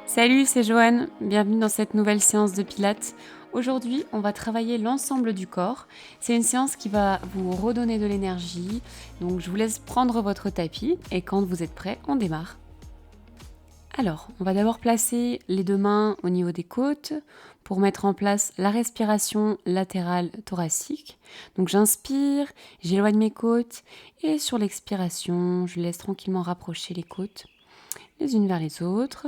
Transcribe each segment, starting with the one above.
Salut, c'est Joanne, bienvenue dans cette nouvelle séance de Pilates. Aujourd'hui, on va travailler l'ensemble du corps. C'est une séance qui va vous redonner de l'énergie, donc je vous laisse prendre votre tapis et quand vous êtes prêts, on démarre. Alors, on va d'abord placer les deux mains au niveau des côtes pour mettre en place la respiration latérale thoracique. Donc j'inspire, j'éloigne mes côtes et sur l'expiration, je laisse tranquillement rapprocher les côtes les unes vers les autres.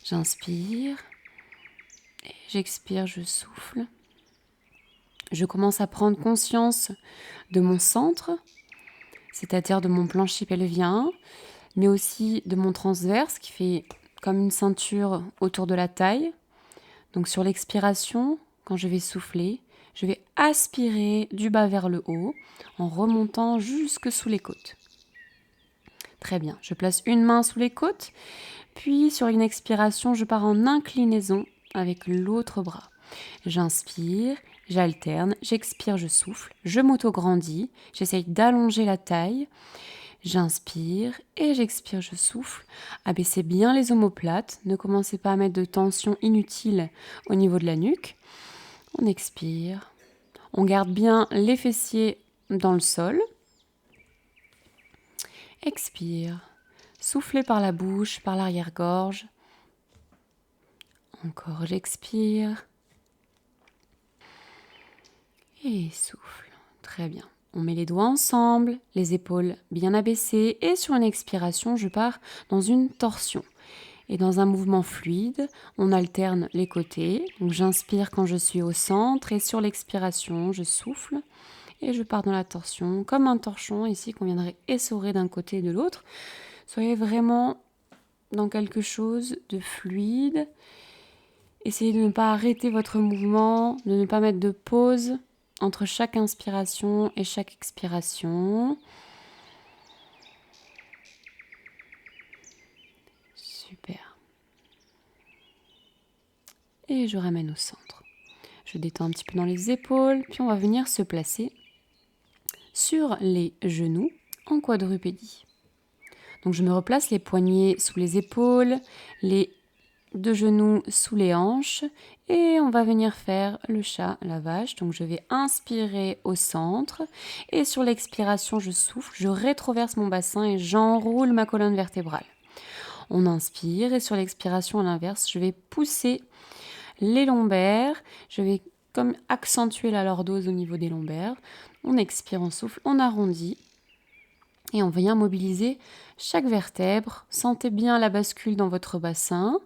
J'inspire, et j'expire, je souffle. Je commence à prendre conscience de mon centre, c'est-à-dire de mon plancher pelvien, mais aussi de mon transverse qui fait comme une ceinture autour de la taille. Donc sur l'expiration, quand je vais souffler, je vais aspirer du bas vers le haut en remontant jusque sous les côtes. Très bien, je place une main sous les côtes, puis sur une expiration, je pars en inclinaison avec l'autre bras. J'inspire, j'alterne, j'expire, je souffle, je m'auto-grandis, j'essaye d'allonger la taille, j'inspire et j'expire, je souffle. Abaissez bien les omoplates, ne commencez pas à mettre de tension inutile au niveau de la nuque. On expire, on garde bien les fessiers dans le sol. Expire, soufflez par la bouche, par l'arrière-gorge. Encore, j'expire. Et souffle. Très bien. On met les doigts ensemble, les épaules bien abaissées et sur une expiration, je pars dans une torsion. Et dans un mouvement fluide, on alterne les côtés. Donc j'inspire quand je suis au centre et sur l'expiration, je souffle et je pars dans la torsion comme un torchon ici qu'on viendrait essorer d'un côté et de l'autre. Soyez vraiment dans quelque chose de fluide. Essayez de ne pas arrêter votre mouvement, de ne pas mettre de pause entre chaque inspiration et chaque expiration. Super. Et je ramène au centre. Je détends un petit peu dans les épaules, puis on va venir se placer sur les genoux en quadrupédie. Donc je me replace les poignets sous les épaules, les deux genoux sous les hanches et on va venir faire le chat, la vache. Donc je vais inspirer au centre et sur l'expiration je souffle, je rétroverse mon bassin et j'enroule ma colonne vertébrale. On inspire et sur l'expiration à l'inverse, je vais pousser les lombaires, je vais comme accentuer la lordose au niveau des lombaires. On expire, on souffle, on arrondit et on vient mobiliser chaque vertèbre. Sentez bien la bascule dans votre bassin.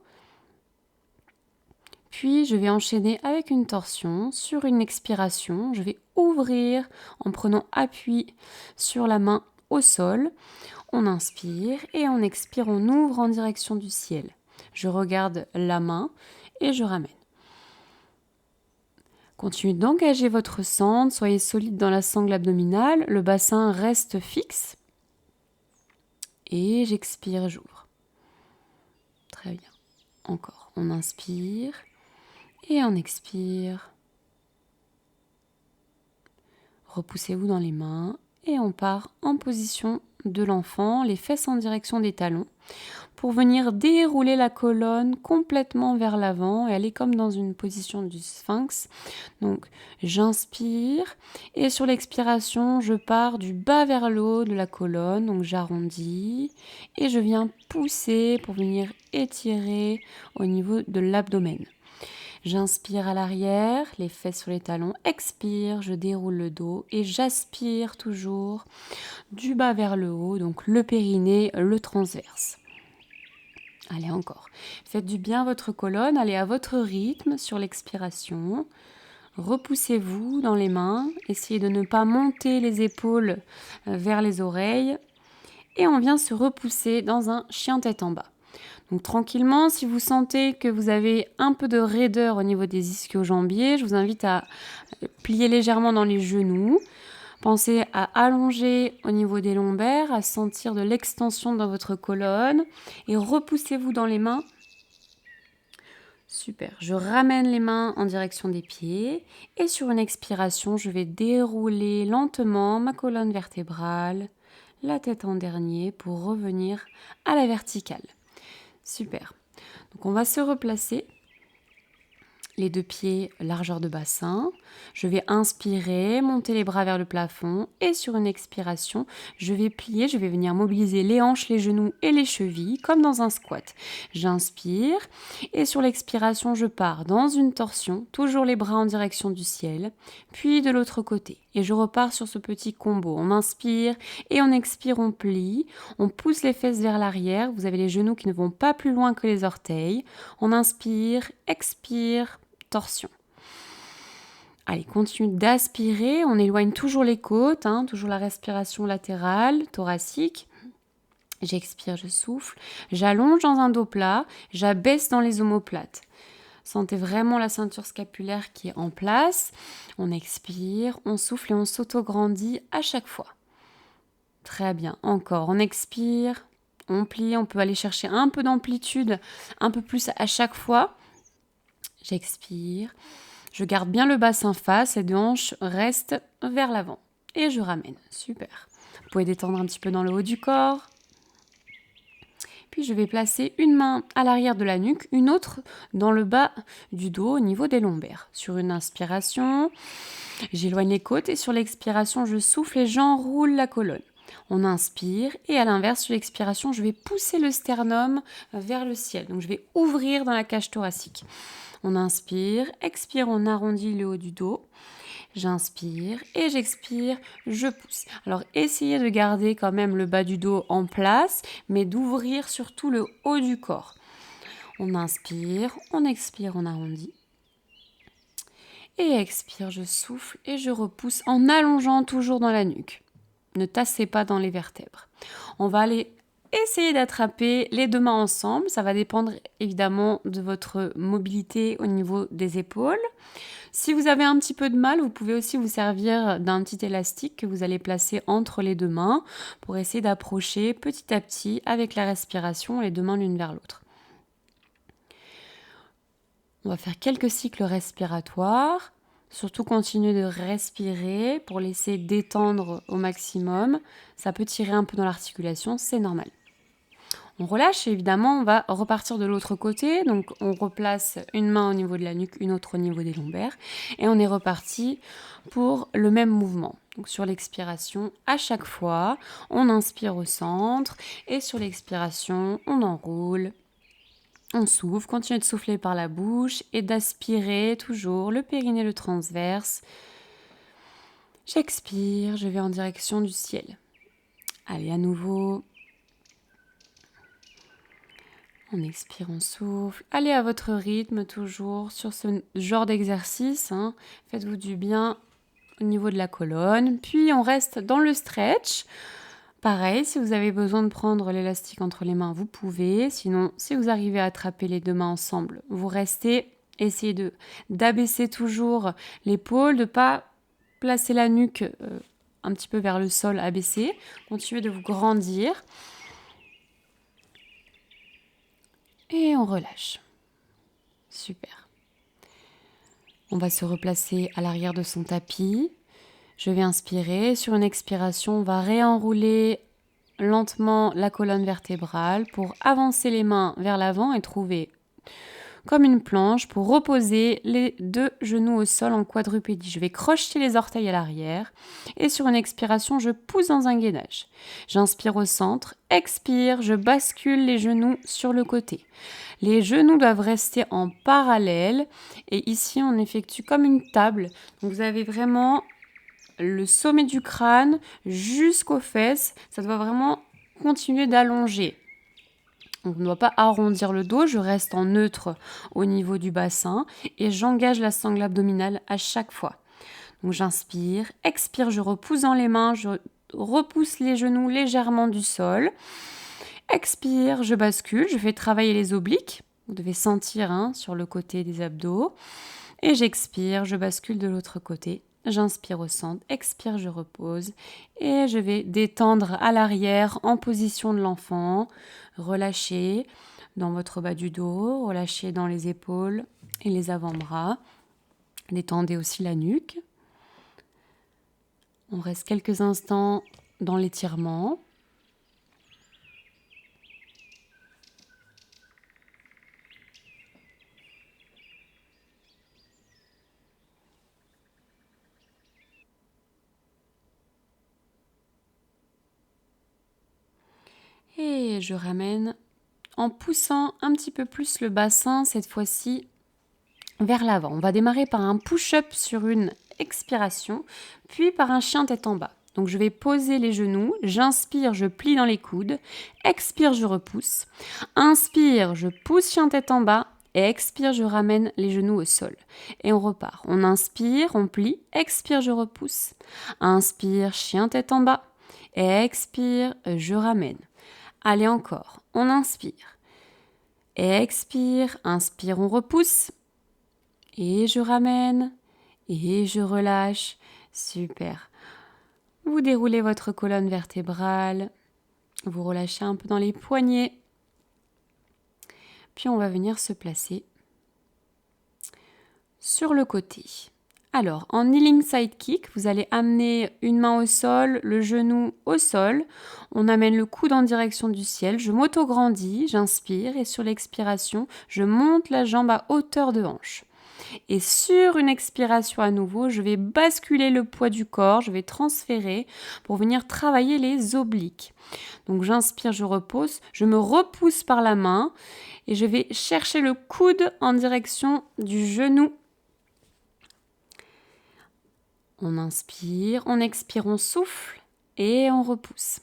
Puis, je vais enchaîner avec une torsion. Sur une expiration, je vais ouvrir en prenant appui sur la main au sol. On inspire et on expire, on ouvre en direction du ciel. Je regarde la main et je ramène. Continuez d'engager votre centre, soyez solide dans la sangle abdominale, le bassin reste fixe. Et j'expire, j'ouvre. Très bien. Encore, on inspire. Et on expire. Repoussez-vous dans les mains et on part en position de l'enfant, les fesses en direction des talons, pour venir dérouler la colonne complètement vers l'avant et aller comme dans une position du sphinx. Donc j'inspire et sur l'expiration, je pars du bas vers le haut de la colonne, donc j'arrondis et je viens pousser pour venir étirer au niveau de l'abdomen. J'inspire à l'arrière, les fesses sur les talons, expire, je déroule le dos et j'aspire toujours du bas vers le haut, donc le périnée, le transverse. Allez encore, faites du bien à votre colonne, allez à votre rythme sur l'expiration. Repoussez-vous dans les mains, essayez de ne pas monter les épaules vers les oreilles et on vient se repousser dans un chien tête en bas. Donc tranquillement, si vous sentez que vous avez un peu de raideur au niveau des ischio-jambiers, je vous invite à plier légèrement dans les genoux. Pensez à allonger au niveau des lombaires, à sentir de l'extension dans votre colonne et repoussez-vous dans les mains. Super, je ramène les mains en direction des pieds et sur une expiration, je vais dérouler lentement ma colonne vertébrale, la tête en dernier pour revenir à la verticale. Super. Donc on va se replacer. Les 2 pieds, largeur de bassin. Je vais inspirer, monter les bras vers le plafond et sur une expiration, je vais plier, je vais venir mobiliser les hanches, les genoux et les chevilles comme dans un squat. J'inspire et sur l'expiration, je pars dans une torsion, toujours les bras en direction du ciel, puis de l'autre côté. Et je repars sur ce petit combo. On inspire et on expire, on plie, on pousse les fesses vers l'arrière. Vous avez les genoux qui ne vont pas plus loin que les orteils. On inspire, expire, torsion. Allez, continue d'aspirer, on éloigne toujours les côtes, toujours la respiration latérale, thoracique. J'expire, je souffle, j'allonge dans un dos plat, j'abaisse dans les omoplates. Sentez vraiment la ceinture scapulaire qui est en place. On expire, on souffle et on s'auto-grandit à chaque fois. Très bien, encore, on expire, on plie, on peut aller chercher un peu d'amplitude, un peu plus à chaque fois. J'expire. Je garde bien le bassin face, les 2 hanches restent vers l'avant. Et je ramène. Super. Vous pouvez détendre un petit peu dans le haut du corps. Puis je vais placer une main à l'arrière de la nuque, une autre dans le bas du dos au niveau des lombaires. Sur une inspiration, j'éloigne les côtes et sur l'expiration, je souffle et j'enroule la colonne. On inspire et à l'inverse, sur l'expiration, je vais pousser le sternum vers le ciel. Donc je vais ouvrir dans la cage thoracique. On inspire, expire, on arrondit le haut du dos. J'inspire et j'expire, je pousse. Alors essayez de garder quand même le bas du dos en place, mais d'ouvrir surtout le haut du corps. On inspire, on expire, on arrondit. Et expire, je souffle et je repousse en allongeant toujours dans la nuque. Ne tassez pas dans les vertèbres. On va aller essayer d'attraper les 2 mains ensemble. Ça va dépendre évidemment de votre mobilité au niveau des épaules. Si vous avez un petit peu de mal, vous pouvez aussi vous servir d'un petit élastique que vous allez placer entre les 2 mains pour essayer d'approcher petit à petit avec la respiration les 2 mains l'une vers l'autre. On va faire quelques cycles respiratoires. Surtout continuer de respirer pour laisser détendre au maximum. Ça peut tirer un peu dans l'articulation, c'est normal. On relâche et évidemment, on va repartir de l'autre côté. Donc on replace une main au niveau de la nuque, une autre au niveau des lombaires. Et on est reparti pour le même mouvement. Donc sur l'expiration, à chaque fois, on inspire au centre. Et sur l'expiration, on enroule. On souffle, continue de souffler par la bouche et d'aspirer toujours le périnée, le transverse. J'expire, je vais en direction du ciel. Allez, à nouveau. On expire, on souffle. Allez à votre rythme toujours sur ce genre d'exercice. Faites-vous du bien au niveau de la colonne. Puis on reste dans le stretch. Pareil, si vous avez besoin de prendre l'élastique entre les mains, vous pouvez. Sinon, si vous arrivez à attraper les 2 mains ensemble, vous restez. Essayez d'abaisser toujours l'épaule, de ne pas placer la nuque un petit peu vers le sol abaissé. Continuez de vous grandir. Et on relâche. Super. On va se replacer à l'arrière de son tapis. Je vais inspirer. Sur une expiration, on va réenrouler lentement la colonne vertébrale pour avancer les mains vers l'avant et trouver comme une planche pour reposer les 2 genoux au sol en quadrupédie. Je vais crocheter les orteils à l'arrière et sur une expiration, je pousse dans un gainage. J'inspire au centre, expire, je bascule les genoux sur le côté. Les genoux doivent rester en parallèle et ici, on effectue comme une table. Donc vous avez vraiment le sommet du crâne jusqu'aux fesses. Ça doit vraiment continuer d'allonger. On ne doit pas arrondir le dos, je reste en neutre au niveau du bassin et j'engage la sangle abdominale à chaque fois. Donc j'inspire, expire, je repousse dans les mains, je repousse les genoux légèrement du sol. Expire, je bascule, je fais travailler les obliques. Vous devez sentir sur le côté des abdos. Et j'expire, je bascule de l'autre côté. J'inspire au centre, expire, je repose et je vais détendre à l'arrière en position de l'enfant. Relâchez dans votre bas du dos, relâchez dans les épaules et les avant-bras. Détendez aussi la nuque. On reste quelques instants dans l'étirement. je ramène en poussant un petit peu plus le bassin, cette fois-ci vers l'avant. On va démarrer par un push-up sur une expiration, puis par un chien tête en bas. Donc je vais poser les genoux, j'inspire, je plie dans les coudes, expire, je repousse, inspire, je pousse chien tête en bas, et expire, je ramène les genoux au sol. Et on repart. On inspire, on plie, expire, je repousse, inspire, chien tête en bas, et expire, je ramène. Allez encore, on inspire, et expire, inspire, on repousse, et je ramène, et je relâche. Super. Vous déroulez votre colonne vertébrale, vous relâchez un peu dans les poignets, puis on va venir se placer sur le côté. Alors, en kneeling side kick, vous allez amener une main au sol, le genou au sol, on amène le coude en direction du ciel, je m'auto-grandis, j'inspire et sur l'expiration, je monte la jambe à hauteur de hanche. Et sur une expiration à nouveau, je vais basculer le poids du corps, je vais transférer pour venir travailler les obliques. Donc j'inspire, je repose, je me repousse par la main et je vais chercher le coude en direction du genou. On inspire, on expire, on souffle et on repousse.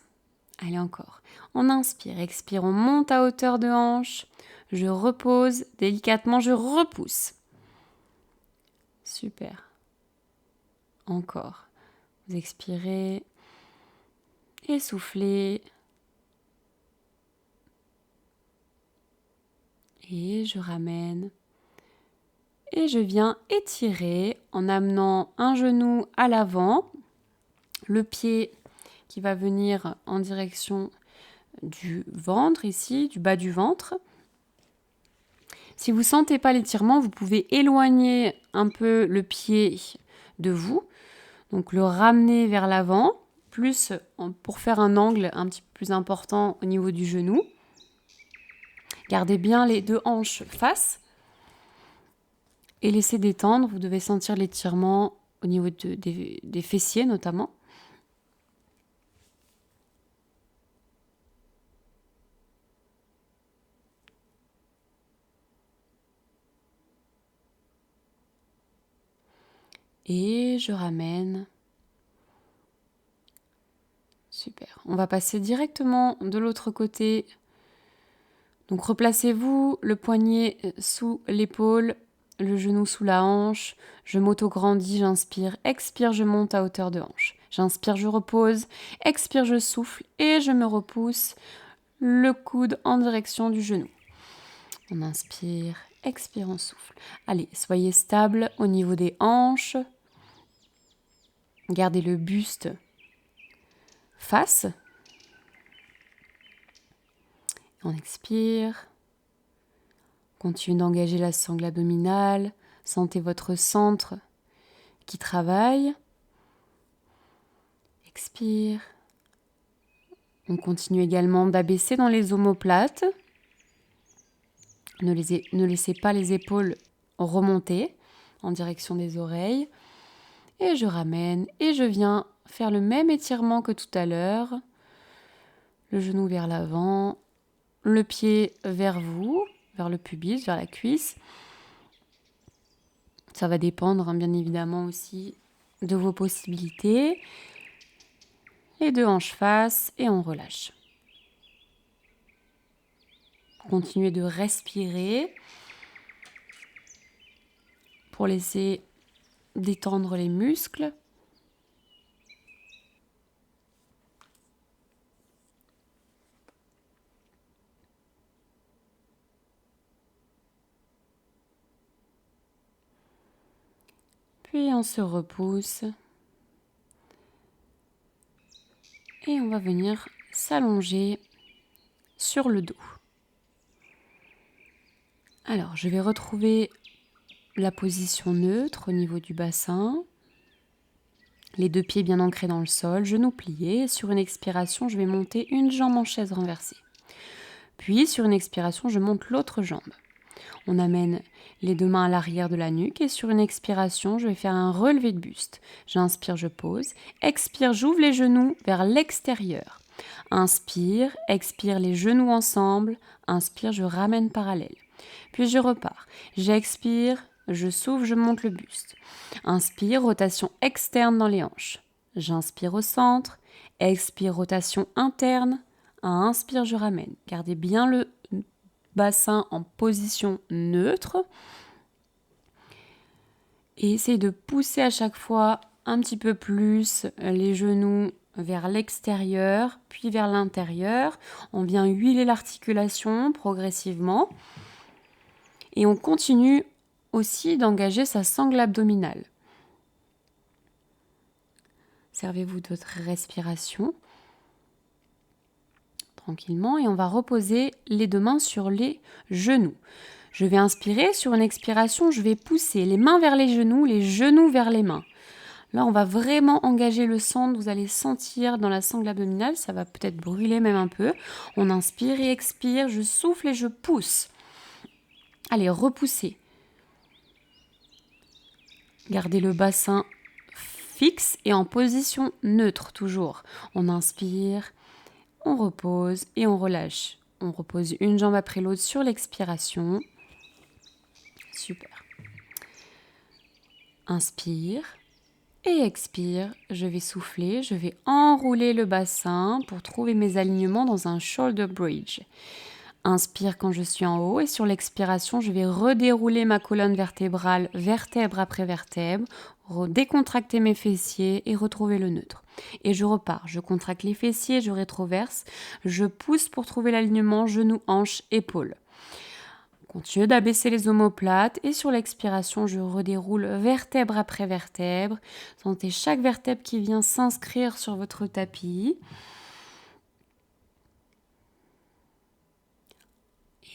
Allez encore. On inspire, expire, on monte à hauteur de hanche, je repose, délicatement je repousse. Super. Encore. Vous expirez et soufflez. Et je ramène. Et je viens étirer en amenant un genou à l'avant, le pied qui va venir en direction du ventre ici, du bas du ventre. Si vous ne sentez pas l'étirement, vous pouvez éloigner un peu le pied de vous, donc le ramener vers l'avant, plus pour faire un angle un petit peu plus important au niveau du genou. Gardez bien les deux hanches face et laissez détendre. Vous devez sentir l'étirement au niveau des fessiers notamment. Et je ramène. Super. On va passer directement de l'autre côté. Donc replacez-vous, le poignet sous l'épaule, le genou sous la hanche. Je m'auto-grandis, j'inspire, expire, je monte à hauteur de hanche. J'inspire, je repose, expire, je souffle et je me repousse, le coude en direction du genou. On inspire, expire, on souffle. Allez, soyez stable au niveau des hanches. Gardez le buste face. On expire. Continuez d'engager la sangle abdominale. Sentez votre centre qui travaille. Expire. On continue également d'abaisser dans les omoplates. Ne laissez pas les épaules remonter en direction des oreilles. Et je ramène et je viens faire le même étirement que tout à l'heure. Le genou vers l'avant, le pied vers vous, vers le pubis, vers la cuisse. Ça va dépendre bien évidemment aussi de vos possibilités. Les deux hanches face et on relâche. Continuez de respirer pour laisser détendre les muscles. Puis on se repousse. Et on va venir s'allonger sur le dos. Alors, je vais retrouver la position neutre au niveau du bassin. Les deux pieds bien ancrés dans le sol, genoux pliés. Sur une expiration, je vais monter une jambe en chaise renversée. Puis, sur une expiration, je monte l'autre jambe. On amène les deux mains à l'arrière de la nuque et sur une expiration, je vais faire un relevé de buste. J'inspire, je pose. Expire, j'ouvre les genoux vers l'extérieur. Inspire, expire les genoux ensemble. Inspire, je ramène parallèle. Puis je repars. J'expire, je souffle, je monte le buste. Inspire, rotation externe dans les hanches. J'inspire au centre. Expire, rotation interne. Inspire, je ramène. Gardez bien le bassin en position neutre. Et essayez de pousser à chaque fois un petit peu plus les genoux vers l'extérieur, puis vers l'intérieur. On vient huiler l'articulation progressivement. Et on continue aussi d'engager sa sangle abdominale. Servez-vous de votre respiration tranquillement et on va reposer les deux mains sur les genoux. Je vais inspirer, sur une expiration, je vais pousser les mains vers les genoux vers les mains. Là, on va vraiment engager le centre, vous allez sentir dans la sangle abdominale, ça va peut-être brûler même un peu. On inspire et expire, je souffle et je pousse. Allez, repoussez. Gardez le bassin fixe et en position neutre toujours. On inspire, on repose et on relâche. On repose une jambe après l'autre sur l'expiration. Super. Inspire et expire. Je vais souffler, je vais enrouler le bassin pour trouver mes alignements dans un shoulder bridge. Inspire quand je suis en haut et sur l'expiration, je vais redérouler ma colonne vertébrale, vertèbre après vertèbre, décontracter mes fessiers et retrouver le neutre. Et je repars, je contracte les fessiers, je rétroverse, je pousse pour trouver l'alignement genou, hanche, épaule. Continue d'abaisser les omoplates et sur l'expiration, je redéroule vertèbre après vertèbre. Sentez chaque vertèbre qui vient s'inscrire sur votre tapis.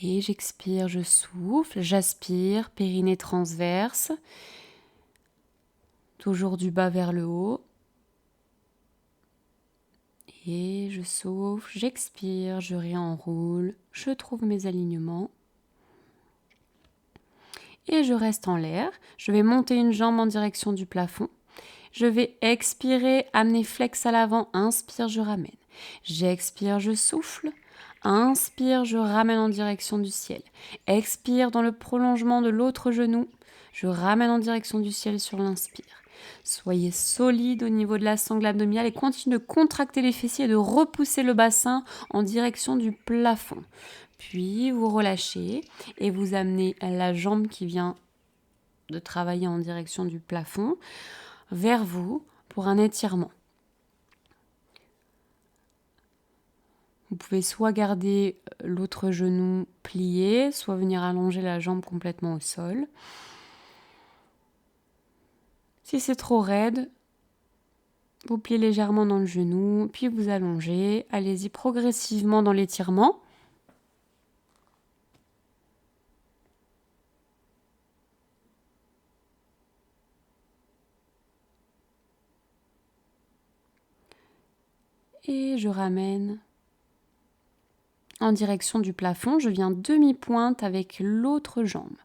Et j'expire, je souffle, j'aspire, périnée transverse. Toujours du bas vers le haut. Et je souffle, j'expire, je réenroule, je trouve mes alignements. Et je reste en l'air. Je vais monter une jambe en direction du plafond. Je vais expirer, amener flex à l'avant, inspire, je ramène. J'expire, je souffle. Inspire, je ramène en direction du ciel. Expire dans le prolongement de l'autre genou. Je ramène en direction du ciel sur l'inspire. Soyez solide au niveau de la sangle abdominale et continuez de contracter les fessiers et de repousser le bassin en direction du plafond. Puis vous relâchez et vous amenez la jambe qui vient de travailler en direction du plafond vers vous pour un étirement. Vous pouvez soit garder l'autre genou plié, soit venir allonger la jambe complètement au sol. Si c'est trop raide, vous pliez légèrement dans le genou, puis vous allongez. Allez-y progressivement dans l'étirement. Et je ramène en direction du plafond. Je viens demi-pointe avec l'autre jambe.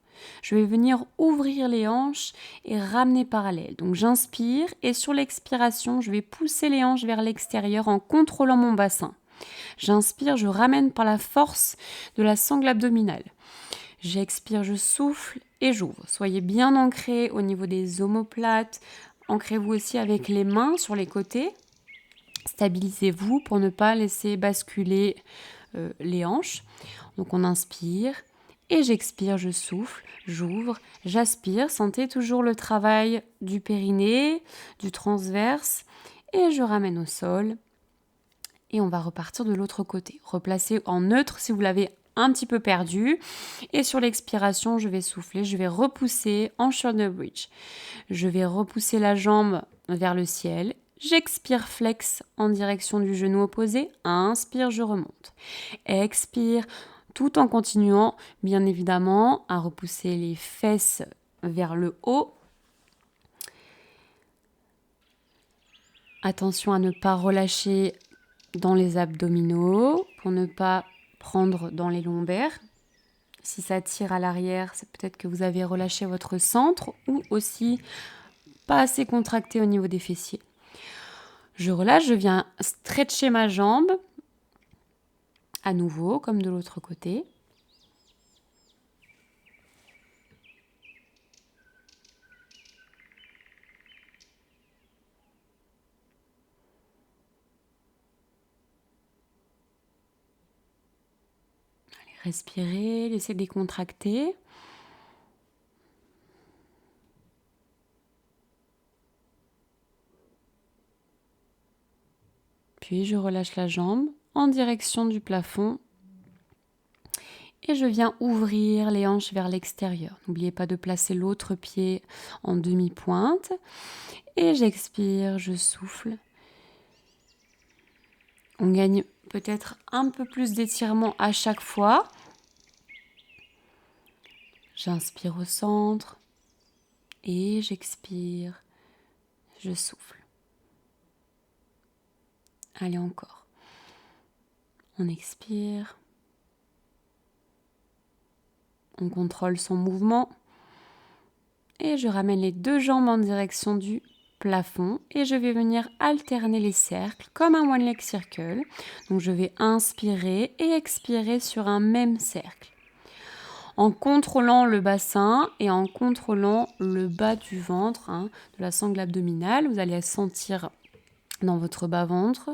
Je vais venir ouvrir les hanches et ramener parallèle. Donc j'inspire et sur l'expiration, je vais pousser les hanches vers l'extérieur en contrôlant mon bassin. J'inspire, je ramène par la force de la sangle abdominale. J'expire, je souffle et j'ouvre. Soyez bien ancrés au niveau des omoplates. Ancrez-vous aussi avec les mains sur les côtés. Stabilisez-vous pour ne pas laisser basculer les hanches. Donc on inspire et j'expire, je souffle, j'ouvre, j'aspire. Sentez toujours le travail du périnée, du transverse et je ramène au sol. Et on va repartir de l'autre côté. Replacez en neutre si vous l'avez un petit peu perdu. Et sur l'expiration, je vais souffler, je vais repousser en shoulder bridge. Je vais repousser la jambe vers le ciel. J'expire, flex en direction du genou opposé. Inspire, je remonte. Expire, tout en continuant, bien évidemment, à repousser les fesses vers le haut. Attention à ne pas relâcher dans les abdominaux pour ne pas prendre dans les lombaires. Si ça tire à l'arrière, c'est peut-être que vous avez relâché votre centre ou aussi pas assez contracté au niveau des fessiers. Je relâche, je viens stretcher ma jambe, À nouveau, comme de l'autre côté. Allez, respirez, laissez décontracter. Puis je relâche la jambe en direction du plafond et je viens ouvrir les hanches vers l'extérieur. N'oubliez pas de placer l'autre pied en demi-pointe et j'expire, je souffle. On gagne peut-être un peu plus d'étirement à chaque fois. J'inspire au centre et j'expire, je souffle. Allez, encore. On expire. On contrôle son mouvement. Et je ramène les deux jambes en direction du plafond. Et je vais venir alterner les cercles comme un one leg circle. Donc je vais inspirer et expirer sur un même cercle. En contrôlant le bassin et en contrôlant le bas du ventre, de la sangle abdominale. Vous allez sentir dans votre bas-ventre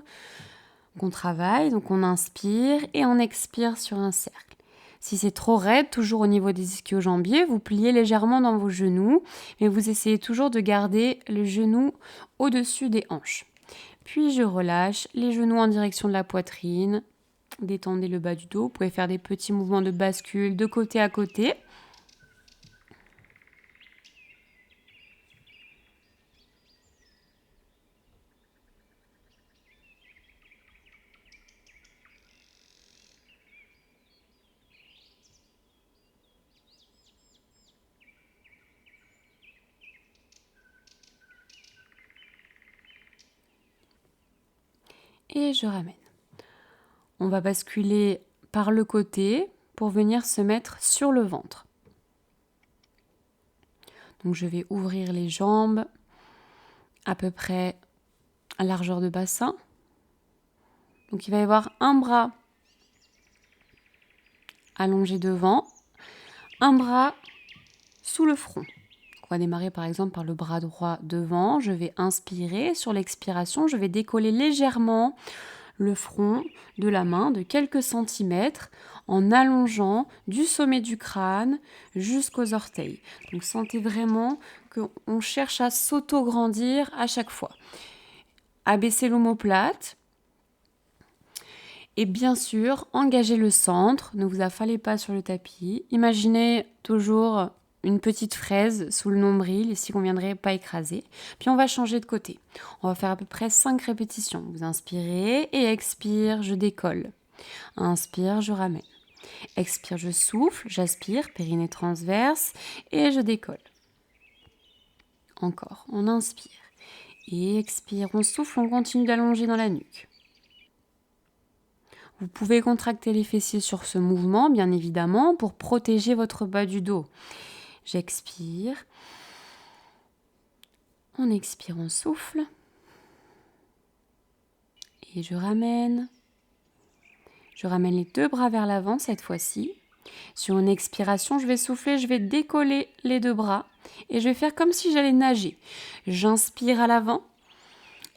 qu'on travaille. Donc on inspire et on expire sur un cercle. Si c'est trop raide, toujours au niveau des ischio-jambiers, vous pliez légèrement dans vos genoux, mais vous essayez toujours de garder le genou au-dessus des hanches. Puis je relâche les genoux en direction de la poitrine, détendez le bas du dos, vous pouvez faire des petits mouvements de bascule de côté à côté. Et je ramène. On va basculer par le côté pour venir se mettre sur le ventre. Donc je vais ouvrir les jambes à peu près à largeur de bassin. Donc il va y avoir un bras allongé devant, un bras sous le front. On va démarrer par exemple par le bras droit devant. Je vais inspirer. Sur l'expiration, je vais décoller légèrement le front de la main de quelques centimètres en allongeant du sommet du crâne jusqu'aux orteils. Donc sentez vraiment qu'on cherche à s'auto-grandir à chaque fois. Abaissez l'omoplate. Et bien sûr, engagez le centre. Ne vous affalez pas sur le tapis. Imaginez toujours une petite fraise sous le nombril, ici qu'on ne viendrait pas écraser. Puis on va changer de côté. On va faire à peu près 5 répétitions. Vous inspirez et expire, je décolle. Inspire, je ramène. Expire, je souffle, j'aspire, périnée transverse et je décolle. Encore, on inspire et expire, on souffle, on continue d'allonger dans la nuque. Vous pouvez contracter les fessiers sur ce mouvement, bien évidemment, pour protéger votre bas du dos. J'expire. On expire, on souffle. Et je ramène. Je ramène les deux bras vers l'avant cette fois-ci. Sur une expiration, je vais souffler, je vais décoller les deux bras. Et je vais faire comme si j'allais nager. J'inspire à l'avant.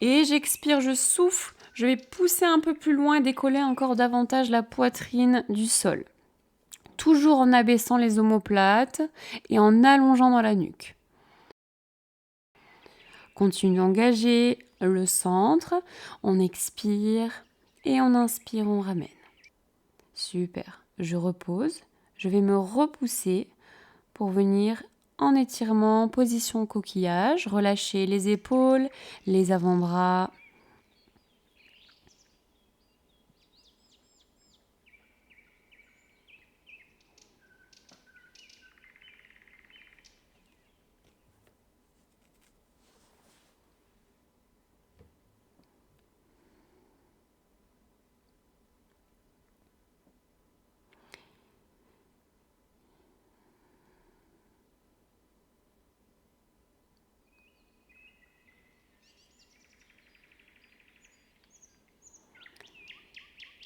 Et j'expire, je souffle. Je vais pousser un peu plus loin et décoller encore davantage la poitrine du sol. Toujours en abaissant les omoplates et en allongeant dans la nuque. Continue d'engager le centre. On expire et on inspire, on ramène. Super. Je repose. Je vais me repousser pour venir en étirement, position coquillage. Relâcher les épaules, les avant-bras.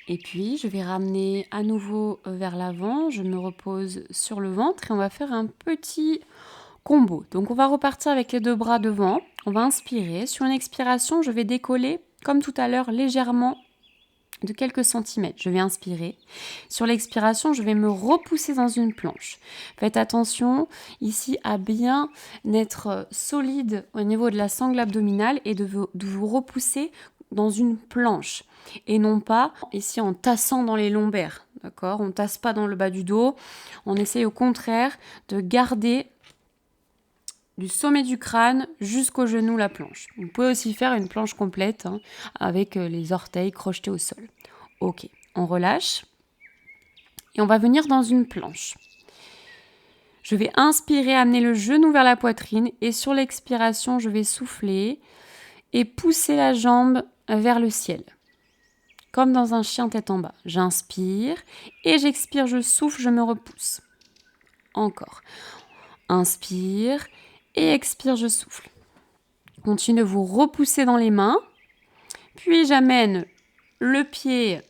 Et puis, je vais ramener à nouveau vers l'avant. Je me repose sur le ventre et on va faire un petit combo. Donc, on va repartir avec les 2 bras devant. On va inspirer. Sur une expiration, je vais décoller, comme tout à l'heure, légèrement de quelques centimètres. Je vais inspirer. Sur l'expiration, je vais me repousser dans une planche. Faites attention ici à bien être solide au niveau de la sangle abdominale et de vous repousser dans une planche et non pas ici en tassant dans les lombaires. D'accord ? On ne tasse pas dans le bas du dos. On essaye au contraire de garder du sommet du crâne jusqu'au genou la planche. Vous pouvez aussi faire une planche complète avec les orteils crochetés au sol. Ok, on relâche et on va venir dans une planche. Je vais inspirer, amener le genou vers la poitrine et sur l'expiration, je vais souffler et pousser la jambe vers le ciel. Comme dans un chien tête en bas. J'inspire et j'expire, je souffle, je me repousse. Encore. Inspire et expire, je souffle. Continuez de vous repousser dans les mains. Puis j'amène le pied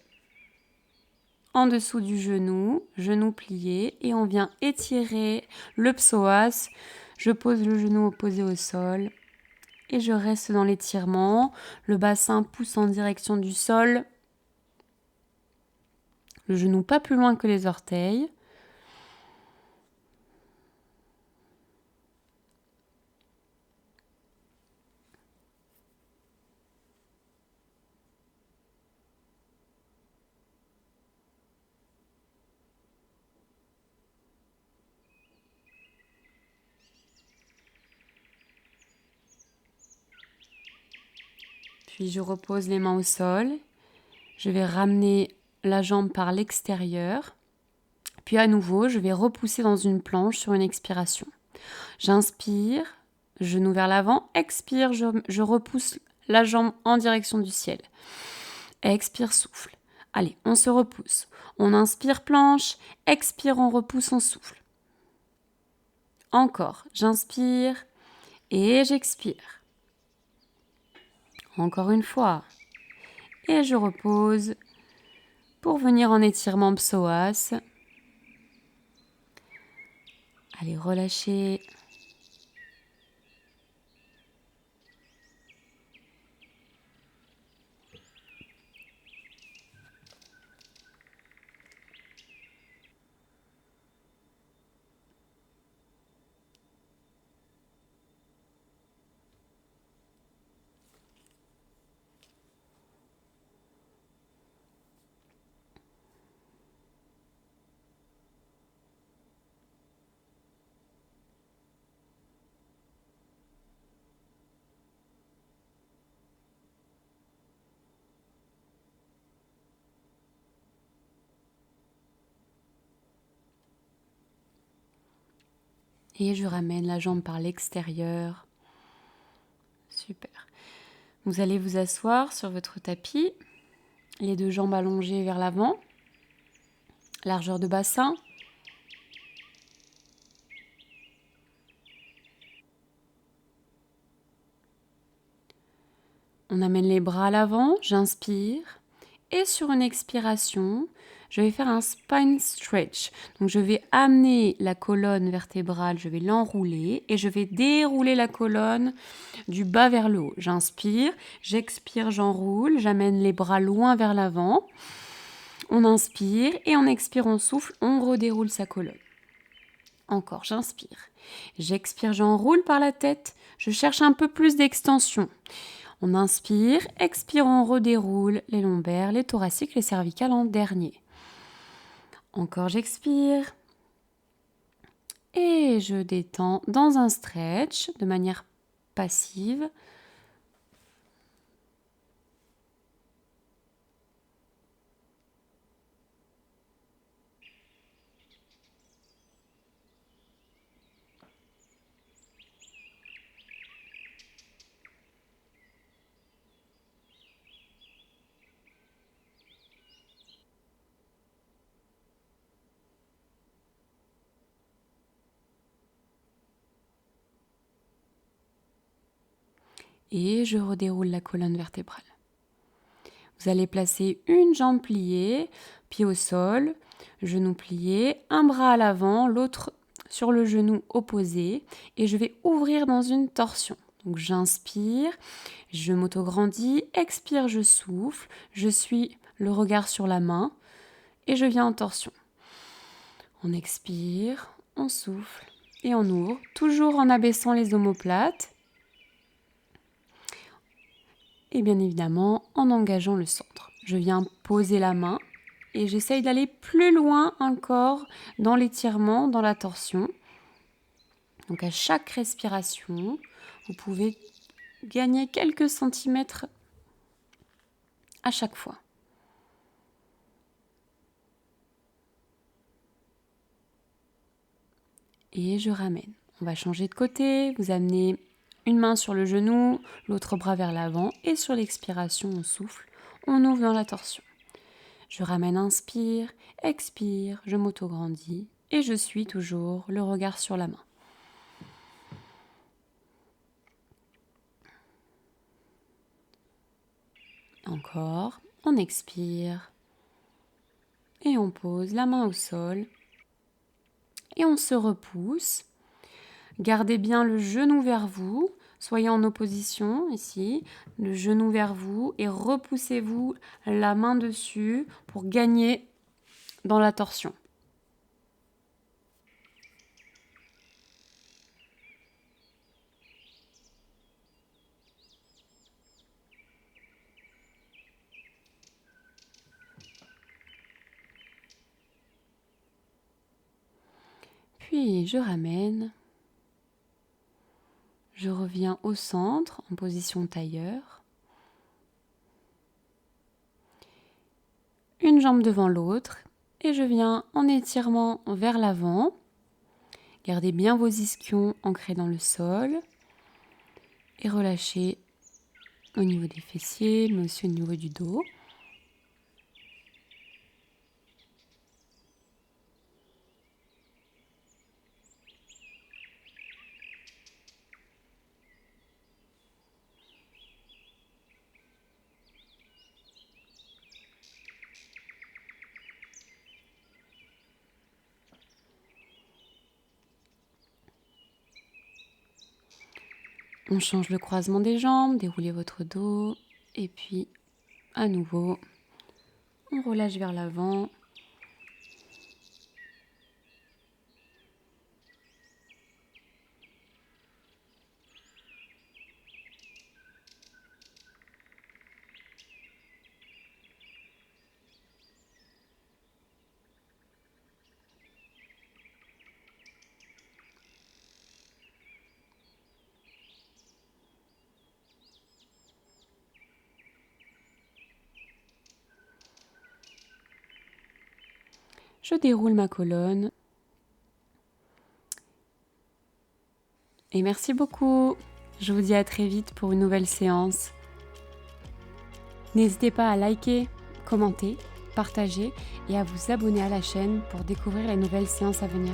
en dessous du genou, genou plié, et on vient étirer le psoas. Je pose le genou opposé au sol et je reste dans l'étirement. Le bassin pousse en direction du sol. Le genou pas plus loin que les orteils. Puis je repose les mains au sol. Je vais ramener la jambe par l'extérieur. Puis à nouveau, je vais repousser dans une planche sur une expiration. J'inspire, genou vers l'avant. Expire, je repousse la jambe en direction du ciel. Expire, souffle. Allez, on se repousse. On inspire, planche. Expire, on repousse, on souffle. Encore, j'inspire et j'expire. Encore une fois. Et je repose pour venir en étirement psoas. Allez, relâchez. Et je ramène la jambe par l'extérieur. Super. Vous allez vous asseoir sur votre tapis, les 2 jambes allongées vers l'avant, largeur de bassin. On amène les bras à l'avant, j'inspire. Et sur une expiration, je vais faire un spine stretch. Donc je vais amener la colonne vertébrale, je vais l'enrouler et je vais dérouler la colonne du bas vers le haut. J'inspire, j'expire, j'enroule, j'amène les bras loin vers l'avant. On inspire et on expire, on souffle, on redéroule sa colonne. Encore, j'inspire. J'expire, j'enroule par la tête. Je cherche un peu plus d'extension. On inspire, expire, on redéroule les lombaires, les thoraciques, les cervicales en dernier. Encore, j'expire. Et je détends dans un stretch de manière passive. Et je redéroule la colonne vertébrale. Vous allez placer une jambe pliée, pied au sol, genou plié, un bras à l'avant, l'autre sur le genou opposé et je vais ouvrir dans une torsion. Donc j'inspire, je m'auto-grandis, expire, je souffle, je suis le regard sur la main et je viens en torsion. On expire, on souffle et on ouvre, toujours en abaissant les omoplates et bien évidemment en engageant le centre. Je viens poser la main et j'essaye d'aller plus loin encore dans l'étirement, dans la torsion. Donc à chaque respiration, vous pouvez gagner quelques centimètres à chaque fois. Et je ramène. On va changer de côté, vous amenez une main sur le genou, l'autre bras vers l'avant et sur l'expiration, on souffle, on ouvre dans la torsion. Je ramène, inspire, expire, je m'auto-grandis et je suis toujours le regard sur la main. Encore, on expire et on pose la main au sol et on se repousse. Gardez bien le genou vers vous, soyez en opposition ici, le genou vers vous et repoussez-vous la main dessus pour gagner dans la torsion. Puis je ramène, je reviens au centre en position tailleur. Une jambe devant l'autre et je viens en étirement vers l'avant. Gardez bien vos ischions ancrés dans le sol et relâchez au niveau des fessiers, mais aussi au niveau du dos. On change le croisement des jambes, déroulez votre dos et puis à nouveau, on relâche vers l'avant. Je déroule ma colonne. Et merci beaucoup. Je vous dis à très vite pour une nouvelle séance. N'hésitez pas à liker, commenter, partager et à vous abonner à la chaîne pour découvrir les nouvelles séances à venir.